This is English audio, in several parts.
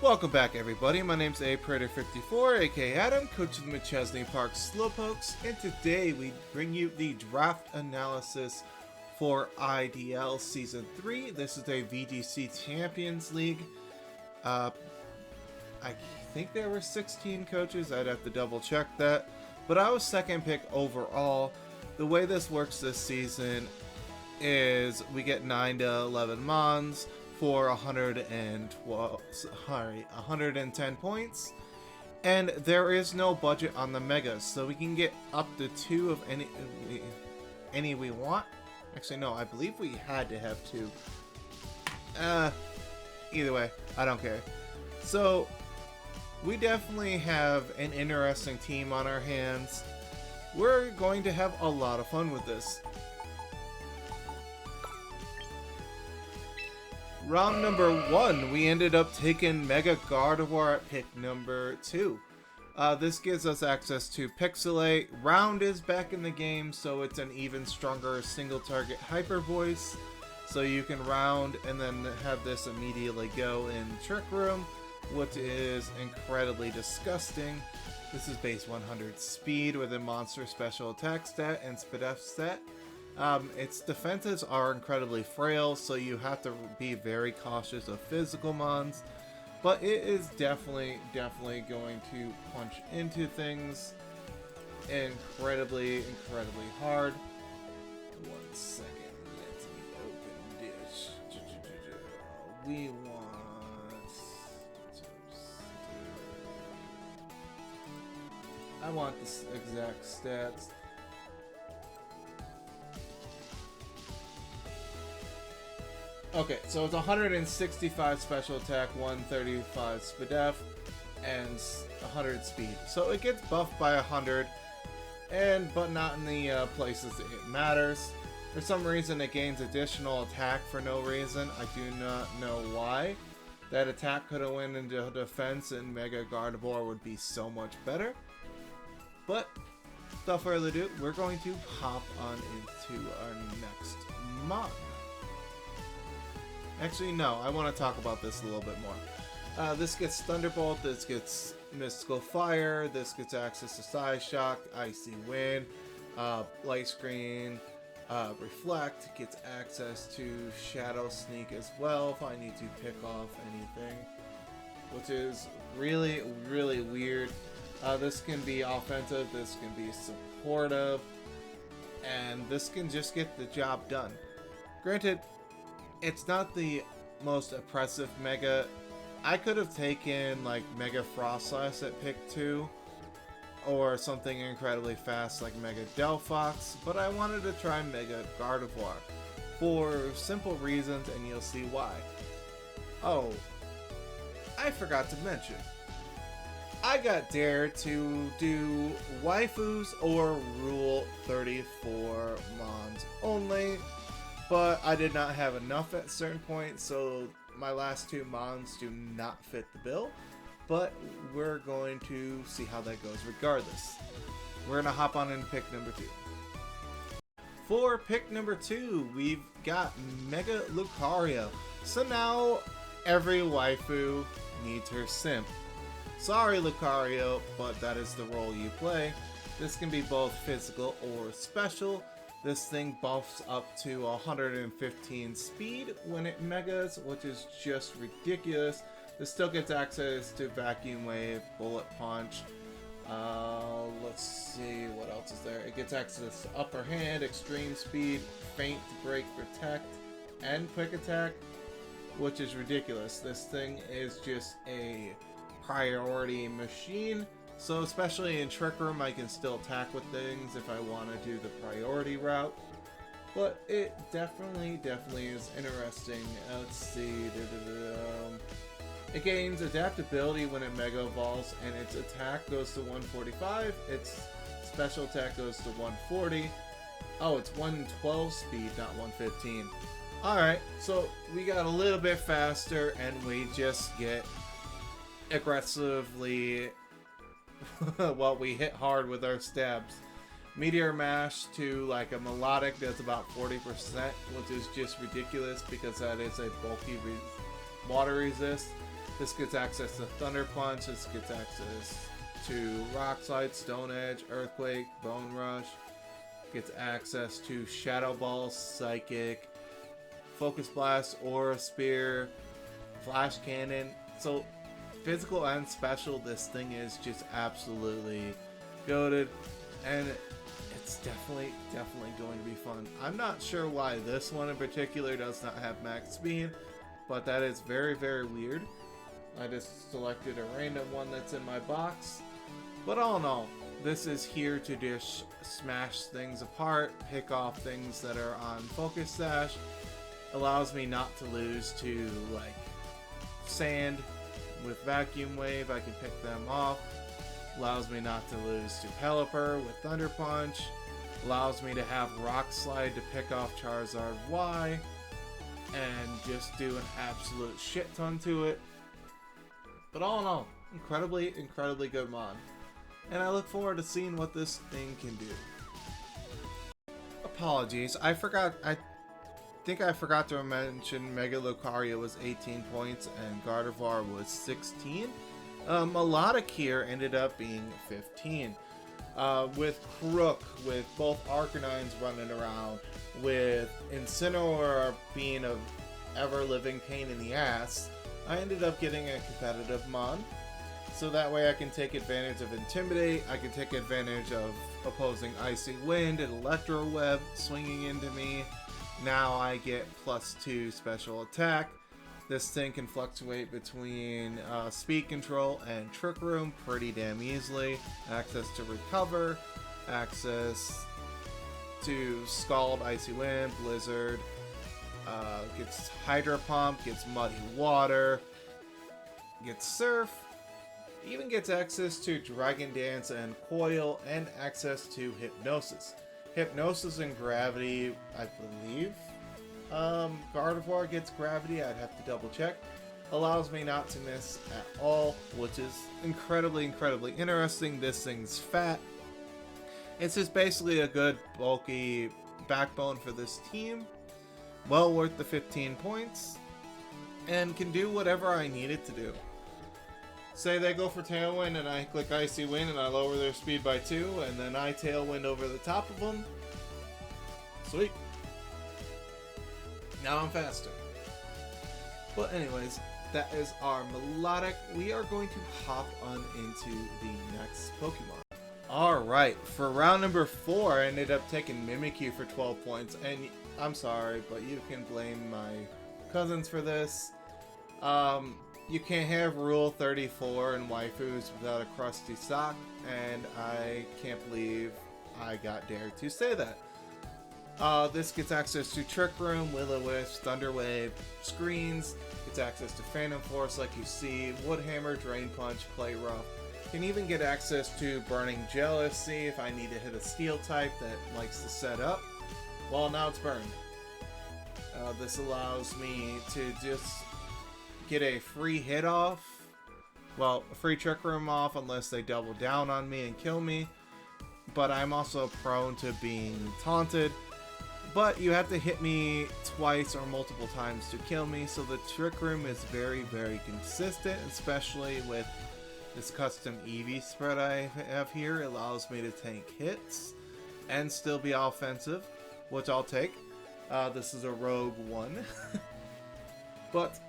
Welcome back, everybody. My name's Predator54, aka Adam, coach of the McChesney Park Slowpokes, and today we bring you the draft analysis for IDL Season 3. This is a VGC Champions League. I think there were 16 coaches. I'd have to double check that. But I was second pick overall. The way this works this season is we get 9 to 11 mons for 110 points, and there is no budget on the megas, so we can get up to 2 of any we want. Actually, no, I believe we had to have 2. Either way, I don't care. So we definitely have an interesting team on our hands. We're going to have a lot of fun with this. Round number 1, we ended up taking Mega Gardevoir at pick number 2. This gives us access to Pixelate. Round is back in the game, so it's an even stronger single target Hyper Voice. So you can round and then have this immediately go in Trick Room, which is incredibly disgusting. This is base 100 speed with a monster special attack stat and SPDF stat. Its defenses are incredibly frail, so you have to be very cautious of physical mons. But it is definitely going to punch into things incredibly hard. 1 second, let me open this. We want... I want the exact stats. Okay, so it's 165 special attack, 135 SPDF, and 100 speed. So it gets buffed by 100, but not in the places it matters. For some reason, it gains additional attack for no reason. I do not know why. That attack could have went into defense, and Mega Gardevoir would be so much better. But without further ado, we're going to hop on into our next mod. Actually, no, I want to talk about this a little bit more. This gets Thunderbolt, this gets Mystical Fire, this gets access to Side Shock, Icy Wind, Light Screen, Reflect, gets access to Shadow Sneak as well if I need to pick off anything, which is really weird. This can be offensive, this can be supportive, and this can just get the job done. Granted, it's not the most oppressive Mega. I could have taken like Mega Frostlass at pick 2, or something incredibly fast like Mega Delphox, but I wanted to try Mega Gardevoir for simple reasons, and you'll see why. Oh, I forgot to mention, I got dared to do waifus or Rule 34 mons only, but I did not have enough at certain points, so my last 2 mons do not fit the bill. But we're going to see how that goes regardless. We're going to hop on and pick number 2. For pick number 2, we've got Mega Lucario. So now every waifu needs her simp. Sorry Lucario, but that is the role you play. This can be both physical or special. This thing buffs up to 115 speed when it megas, which is just ridiculous. This still gets access to Vacuum Wave, Bullet Punch. Let's see, what else is there? It gets access to Upper Hand, Extreme Speed, Feint, Break, Protect, and Quick Attack, which is ridiculous. This thing is just a priority machine. So especially in Trick Room, I can still attack with things if I want to do the priority route. But it definitely is interesting. Let's see. It gains adaptability when it Mega Evolves, and its attack goes to 145. Its special attack goes to 140. Oh, it's 112 speed, not 115. Alright, so we got a little bit faster, and we just get aggressively... well, we hit hard with our stabs. Meteor Mash to like a melodic does about 40%, which is just ridiculous because that is a bulky water resist. This gets access to Thunder Punch, this gets access to Rock Slide, Stone Edge, Earthquake, Bone Rush, gets access to Shadow Ball, Psychic, Focus Blast, Aura Spear, Flash Cannon. So physical and special, this thing is just absolutely goated, and it's definitely going to be fun. I'm not sure why this one in particular does not have max speed, but that is very weird. I just selected a random one that's in my box. But all in all, this is here to just smash things apart, pick off things that are on Focus Sash. Allows me not to lose to like Sand with Vacuum Wave, I can pick them off. Allows me not to lose to Pelipper with Thunder Punch. Allows me to have Rock Slide to pick off Charizard Y and just do an absolute shit ton to it. But all in all, incredibly good mod. And I look forward to seeing what this thing can do. Apologies, I think I forgot to mention Mega Lucario was 18 points and Gardevoir was 16. Melodic here ended up being 15. With Crook, with both Arcanines running around, with Incineroar being an ever-living pain in the ass, I ended up getting a competitive mon. So that way I can take advantage of Intimidate, I can take advantage of opposing Icy Wind and Electro Web swinging into me. Now I get +2 special attack. This thing can fluctuate between Speed Control and Trick Room pretty damn easily. Access to Recover, access to Scald, Icy Wind, Blizzard, gets Hydro Pump, gets Muddy Water, gets Surf, even gets access to Dragon Dance and Coil, and access to Hypnosis. Hypnosis and Gravity, I believe. Gardevoir gets Gravity, I'd have to double check. Allows me not to miss at all, which is incredibly interesting. This thing's fat. It's just basically a good bulky backbone for this team. Well worth the 15 points. And can do whatever I need it to do. Say they go for Tailwind and I click Icy Wind and I lower their speed by 2 and then I Tailwind over the top of them. Sweet. Now I'm faster. But anyways, that is our Melodic. We are going to hop on into the next Pokemon. Alright, for round number 4 I ended up taking Mimikyu for 12 points. And I'm sorry, but you can blame my cousins for this. You can't have Rule 34 and waifus without a crusty sock, and I can't believe I got dared to say that. This gets access to Trick Room, Will-O-Wisp, Thunder Wave, Screens, gets access to Phantom Force like you see, Wood Hammer, Drain Punch, Play Rough. Can even get access to Burning Jealousy if I need to hit a Steel type that likes to set up. Well, now it's burned. This allows me to just get a free hit off. Well, a free Trick Room off unless they double down on me and kill me. But I'm also prone to being taunted. But you have to hit me twice or multiple times to kill me, so the Trick Room is very consistent, especially with this custom Eevee spread I have here. It allows me to tank hits and still be offensive, which I'll take. This is a Rogue one. But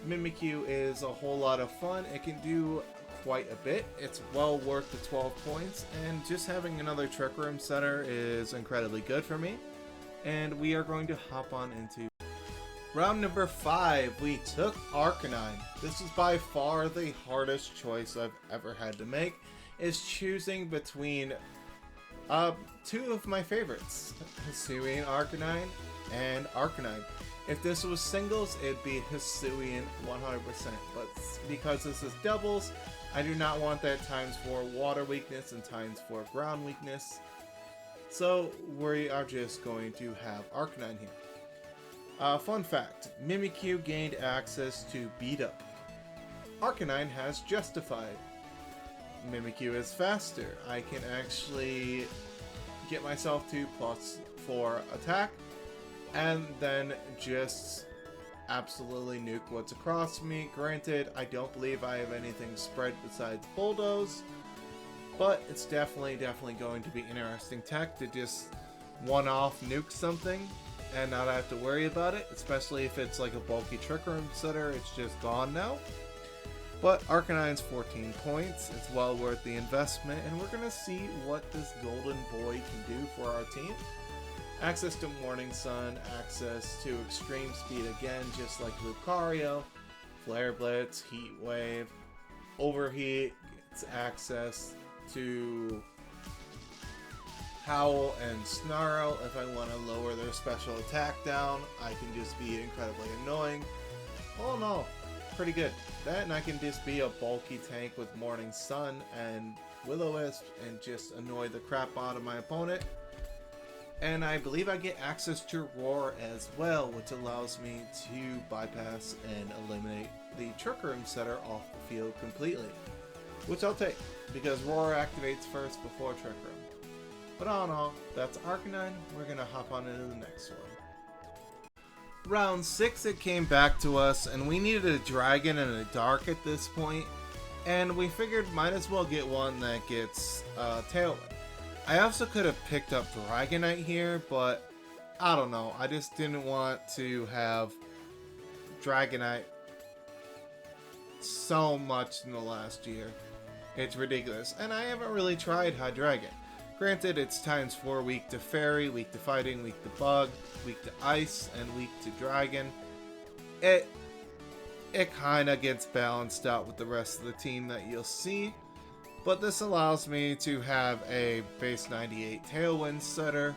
Mimikyu is a whole lot of fun. It can do quite a bit. It's well worth the 12 points, and just having another Trick Room center is incredibly good for me. And we are going to hop on into round number 5. We took Arcanine. This is by far the hardest choice I've ever had to make, is choosing between two of my favorites, Hisuian Arcanine and Arcanine. If this was singles, it'd be Hisuian 100%, but because this is doubles, I do not want that ×4 water weakness and ×4 ground weakness. So we are just going to have Arcanine here. Fun fact, Mimikyu gained access to Beat Up. Arcanine has Justified. Mimikyu is faster. I can actually get myself to +4 attack and then just absolutely nuke what's across me. Granted, I don't believe I have anything spread besides bulldoze, but it's definitely going to be interesting tech to just one-off nuke something and not have to worry about it, especially if it's like a bulky Trick Room setter. It's just gone now. But Arcanine's 14 points, it's well worth the investment, and we're going to see what this golden boy can do for our team. Access to Morning Sun, access to Extreme Speed again, just like Lucario, Flare Blitz, Heat Wave, Overheat, gets access to Howl and Snarl. If I want to lower their special attack down, I can just be incredibly annoying. Oh no, pretty good. That, and I can just be a bulky tank with Morning Sun and Will-O-Wisp and just annoy the crap out of my opponent. And I believe I get access to Roar as well, which allows me to bypass and eliminate the Trick Room setter off the field completely. Which I'll take, because Roar activates first before Trick Room. But all in all, that's Arcanine. We're going to hop on into the next one. Round 6, it came back to us, and we needed a Dragon and a Dark at this point. And we figured might as well get one that gets Tailwind. I also could have picked up Dragonite here, but I don't know. I just didn't want to have Dragonite so much in the last year. It's ridiculous. And I haven't really tried Hydreigon. Granted, it's ×4 weak to Fairy, weak to Fighting, weak to Bug, weak to Ice, and weak to Dragon. It kind of gets balanced out with the rest of the team that you'll see. But this allows me to have a base 98 Tailwind setter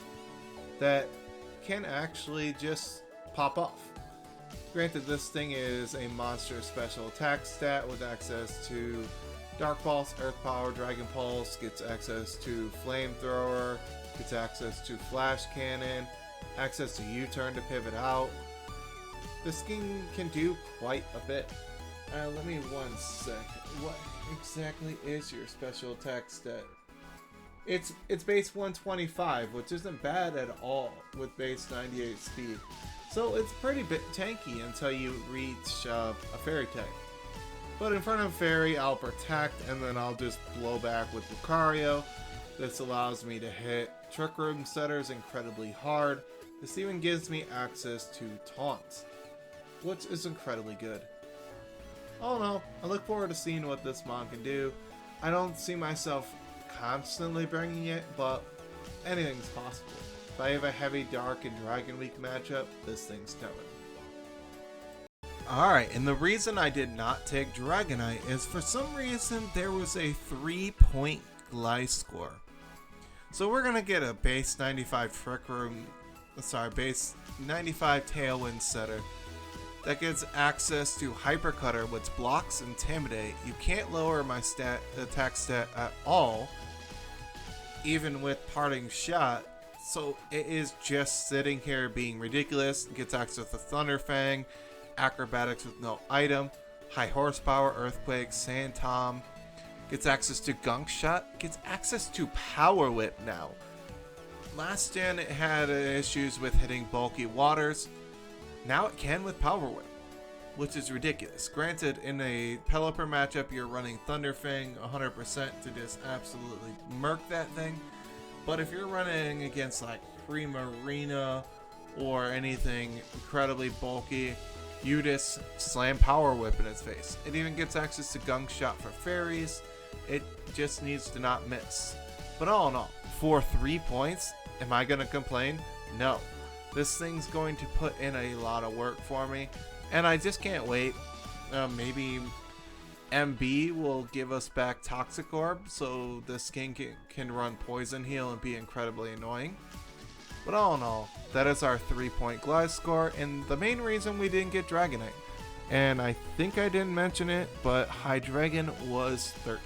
that can actually just pop off. Granted, this thing is a monster special attack stat with access to Dark Pulse, Earth Power, Dragon Pulse, gets access to Flamethrower, gets access to Flash Cannon, access to U-Turn to pivot out. This thing can do quite a bit. Let me one sec. What exactly is your special attack stat? It's base 125, which isn't bad at all with base 98 speed. So it's pretty bit tanky until you reach a Fairy type. But in front of Fairy, I'll protect, and then I'll just blow back with Lucario. This allows me to hit Trick Room setters incredibly hard. This even gives me access to taunts, which is incredibly good. Oh no, I look forward to seeing what this mon can do. I don't see myself constantly bringing it, but anything's possible. If I have a heavy Dark and Dragon Week matchup, this thing's coming. Alright, and the reason I did not take Dragonite is for some reason there was a 3-point Gliscor. So we're going to get a base 95 base 95 Tailwind setter that gets access to Hyper Cutter, which blocks Intimidate. You can't lower my attack stat at all, even with Parting Shot. So it is just sitting here being ridiculous. It gets access to Thunder Fang, Acrobatics with no item, High Horsepower, Earthquake, Sand Tom, gets access to Gunk Shot, gets access to Power Whip now. Last gen it had issues with hitting bulky waters. Now it can with Power Whip, which is ridiculous. Granted, in a Pelipper matchup, you're running Thunder Fang 100% to just absolutely murk that thing. But if you're running against like Primarina or anything incredibly bulky, you just slam Power Whip in its face. It even gets access to Gunk Shot for Fairies. It just needs to not miss. But all in all, for 3 points, am I going to complain? No. This thing's going to put in a lot of work for me, and I just can't wait. Maybe MB will give us back Toxic Orb, so this king can run Poison Heal and be incredibly annoying. But all in all, that is our 3-point Gliscor, and the main reason we didn't get Dragonite. And I think I didn't mention it, but Hydreigon was 13.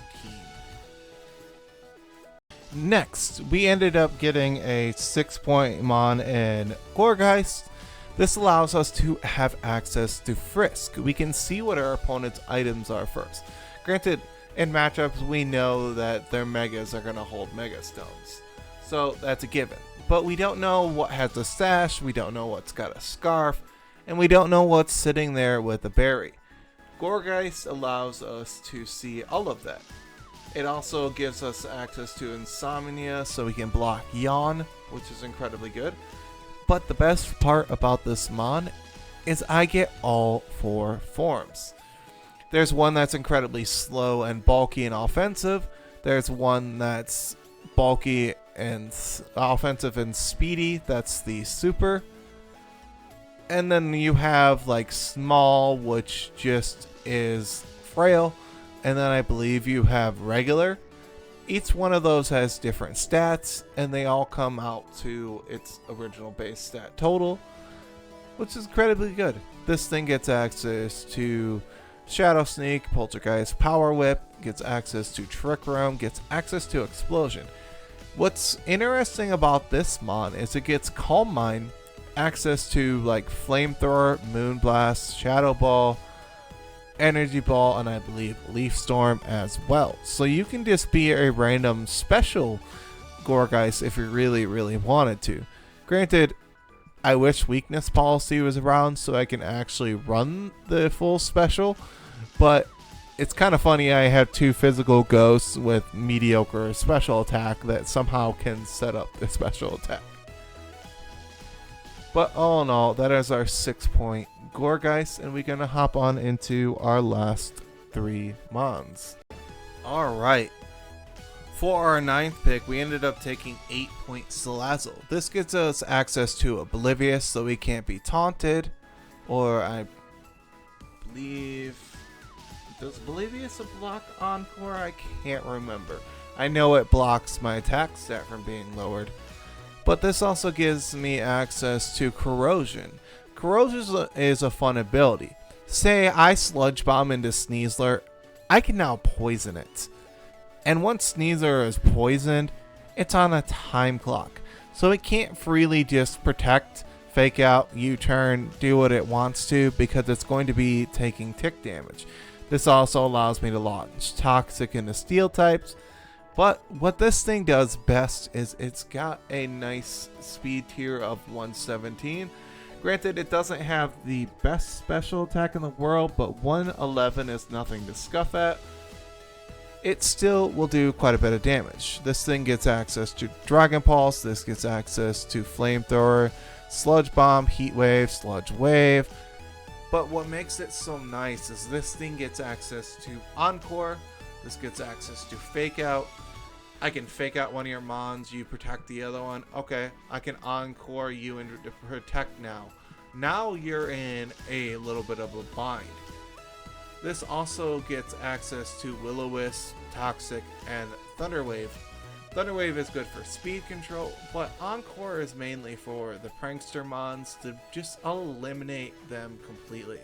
Next, we ended up getting a 6-point mon in Gourgeist. This allows us to have access to Frisk. We can see what our opponent's items are first. Granted, in matchups, we know that their Megas are going to hold Mega Stones. So that's a given. But we don't know what has a Sash, we don't know what's got a Scarf, and we don't know what's sitting there with the berry. Gourgeist allows us to see all of that. It also gives us access to Insomnia, so we can block Yawn, which is incredibly good. But the best part about this mon is I get all 4 forms. There's one that's incredibly slow and bulky and offensive. There's one that's bulky and offensive and speedy. That's the super. And then you have like small, which just is frail. And then I believe you have regular. Each one of those has different stats, and they all come out to its original base stat total, which is incredibly good. This thing gets access to Shadow Sneak, Poltergeist, Power Whip, gets access to Trick Room, gets access to Explosion. What's interesting about this mon is it gets Calm Mind, access to like Flamethrower, Moonblast, Shadow Ball, Energy Ball, and I believe Leaf Storm as well. So you can just be a random special Gourgeist if you really wanted to. Granted, I wish Weakness Policy was around so I can actually run the full special, but it's kind of funny I have 2 physical ghosts with mediocre special attack that somehow can set up the special attack. But all in all, that is our 6-point Gourgeist, and we're going to hop on into our last 3 mons. Alright. For our 9th pick, we ended up taking 8-point Salazzle. This gives us access to Oblivious, so we can't be taunted. Or I believe... Does Oblivious block Encore? I can't remember. I know it blocks my attack stat from being lowered. But this also gives me access to Corrosion. Corrosion is a fun ability. Say I Sludge Bomb into Sneasler, I can now poison it. And once Sneasler is poisoned, it's on a time clock. So it can't freely just protect, fake out, U-turn, do what it wants to, because it's going to be taking tick damage. This also allows me to launch Toxic into Steel types. But what this thing does best is it's got a nice speed tier of 117. Granted, it doesn't have the best special attack in the world, but 111 is nothing to scuff at. It still will do quite a bit of damage. This thing gets access to Dragon Pulse, this gets access to Flamethrower, Sludge Bomb, Heat Wave, Sludge Wave. But what makes it so nice is this thing gets access to Encore, this gets access to Fake Out. I can fake out one of your mons, you protect the other one. Okay, I can encore you and protect now. Now you're in a little bit of a bind. This also gets access to Will-O-Wisp, Toxic, and Thunderwave. Thunderwave is good for speed control, but Encore is mainly for the Prankster mons to just eliminate them completely.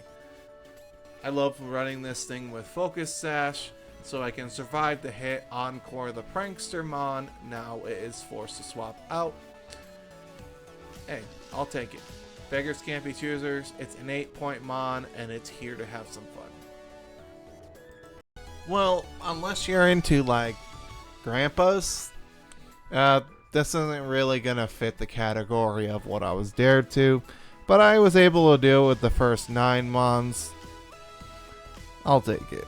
I love running this thing with Focus Sash, so I can survive the hit, Encore the Prankster mon. Now it is forced to swap out. Hey, I'll take it. Beggars can't be choosers. It's an 8-point mon, and it's here to have some fun. Well, unless you're into, like, grandpas, this isn't really gonna fit the category of what I was dared to, but I was able to deal with the first 9 mons. I'll take it.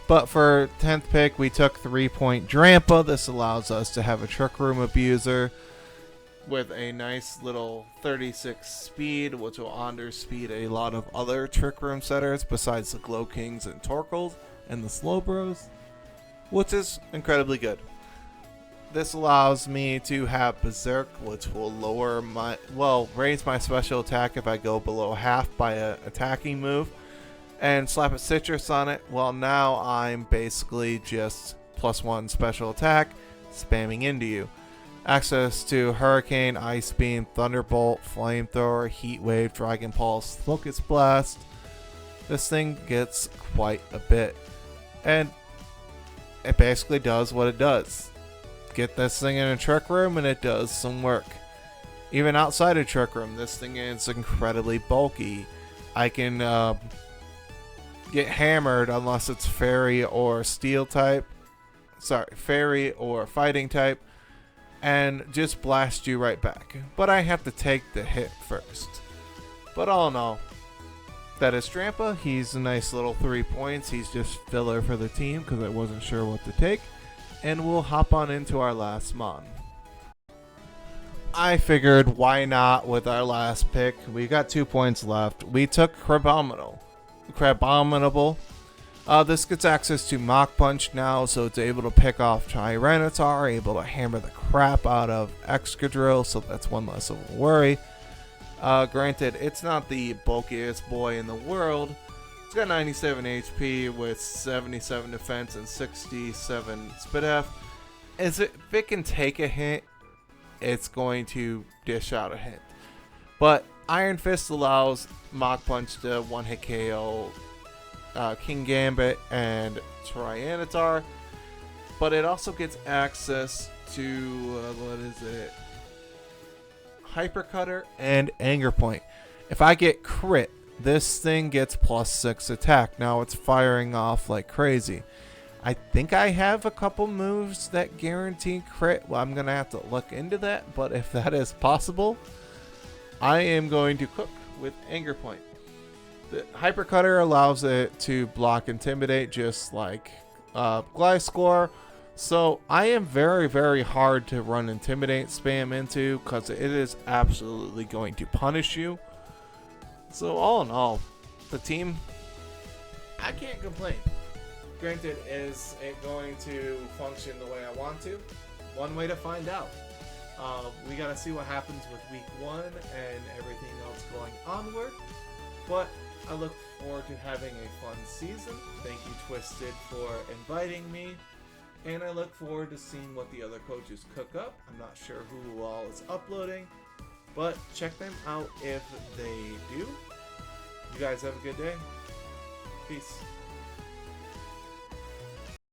But for 10th pick, we took 3-point Drampa. This allows us to have a Trick Room Abuser with a nice little 36 speed, which will underspeed a lot of other Trick Room setters besides the Glow Kings and Torkoals and the Slowbros, which is incredibly good. This allows me to have Berserk, which will raise my special attack if I go below half by an attacking move, and slap a Citrus on it. Well, now I'm basically just +1 special attack, spamming into you. Access to Hurricane, Ice Beam, Thunderbolt, Flamethrower, Heat Wave, Dragon Pulse, Focus Blast. This thing gets quite a bit. And it basically does what it does. Get this thing in a Trick Room and it does some work. Even outside of Trick Room, this thing is incredibly bulky. I can get hammered unless it's Fairy or Steel type. Sorry, Fairy or Fighting type. And just blast you right back. But I have to take the hit first. But all in all, that is Strampa. He's a nice little 3 points. He's just filler for the team because I wasn't sure what to take. And we'll hop on into our last mon. I figured why not with our last pick. We got 2 points left. We took Crabominable. This gets access to Mach Punch now, so it's able to pick off Tyranitar, able to hammer the crap out of Excadrill, so that's one less of a worry. Granted, it's not the bulkiest boy in the world. It's got 97 HP with 77 defense and 67 Spidef. If it can take a hit, it's going to dish out a hit. But Iron Fist allows Mach Punch to one-hit KO King Gambit and Tyranitar, but it also gets access to Hyper Cutter and Anger Point. If I get crit, this thing gets +6 attack. Now it's firing off like crazy. I think I have a couple moves that guarantee crit. Well, I'm gonna have to look into that, but if that is possible, I am going to cook with Anger Point. The Hyper Cutter allows it to block Intimidate just like Gliscor. So I am very, very hard to run Intimidate spam into because it is absolutely going to punish you. So all in all, the team, I can't complain. Granted, is it going to function the way I want to? One way to find out. We gotta see what happens with week 1 and everything else going onward. But I look forward to having a fun season. Thank you, Twisted, for inviting me. And I look forward to seeing what the other coaches cook up. I'm not sure who all is uploading, but check them out if they do. You guys have a good day. Peace.